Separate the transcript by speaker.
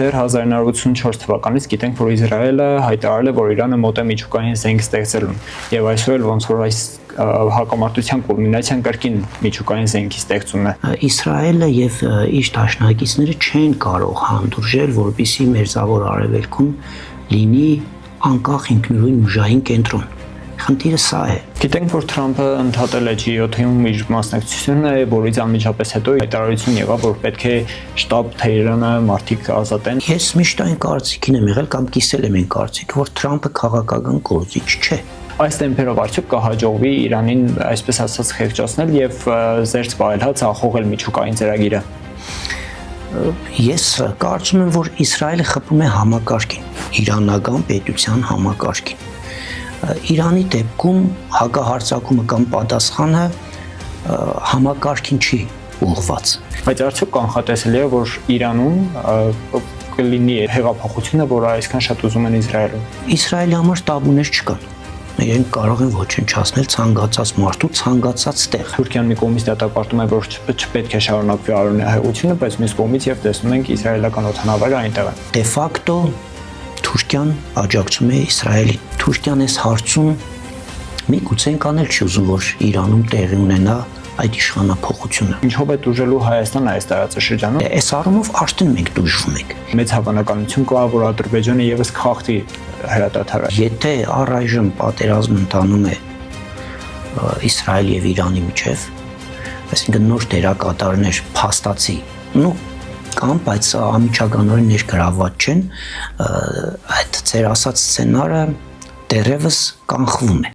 Speaker 1: Դեռ 1984 թվականից գիտենք, որ Իսրայելը հայտարարել է, որ Իրանը մոտ է միջուկային զենք ստեղծելուն, եւ այսօր էլ ոնց որ այս հակամարտության կուլմինացիան կրկին միջուկային զենքի ստեղծումն է։
Speaker 2: Իսրայելը եւ իր դաշնակիցները չեն կարող հանդուրժել, որպեսզի Մերձավոր Արևելքում լինի անկախ ինքնուրույն ուժային կենտրոն։ Խնդիրը սա է։
Speaker 1: Գիտենք, որ Թրամփը ընդհատել է G7-ում իր մասնակցությունը, որից անմիջապես հետո հայտարարություն եղավ, որ պետք է շտաբ Թեհրանը մարդիկ ազատեն։
Speaker 2: Ես միշտ այն կարծիքին եմ եղել կամ կիսել եմ այն կարծիքը, որ Թրամփը քաղաքական գործիչ չէ։
Speaker 1: Այս տեմպերով արդյոք կհաջողվի Իրանին, այսպես ասած, խեղճացնել եւ զերծ պահել, ցախողել միջուկային ծրագիրը։
Speaker 2: Ես կարծում եմ, որ Իսրայելը խփում է համակարգին, իրանական պետության համակարգին։ Իրանի դեպքում հակահարձակումը կամ պատասխանը համակարգին չի ուղղված։
Speaker 1: Բայց արդյոք կանխատեսելի է, որ Իրանում կլինի հեղափոխությունը, որը այսքան շատ ուզում են Իսրայելում։
Speaker 2: Իսրայելի համար տաբուներ չկան։ Իրենք կարող են ոչնչացնել ցանկացած մարդու ցանկացած տեղ։
Speaker 1: Թուրքիան մի կողմից դատապարտում է, որ չպետք է շարունակվի արյունահեղությունը, բայց մյուս կողմից եւ տեսնում ենք իսրայելական օդանավերը այնտեղ են։
Speaker 2: Դե ֆակտո Թուրքիան աջակցում է Իսրայելին։ Թուրքիան այս հարցում միգուցե անել չի ուզում, որ Իրանում տեղի ունենա այդ իշխանափոխությունը։
Speaker 1: Ինչով է դժելու Հայաստանը այս տարածաշրջանում։
Speaker 2: Այս առումով արդեն մենք դժվում ենք։
Speaker 1: Մեծ հավանականություն կա, որ Ադրբեջանը եւս քաղաքի հրադադարը։
Speaker 2: Եթե առայժմ պատերազմ ընթանում է Իսրայել եւ Իրանի միջև, այսինքն նոր դերակատարներ փաստացի, կամ բայց ամիջականորեն ներգրավված չեն, այդ ձեր ասած սցենարը դեռևս կանխվում է։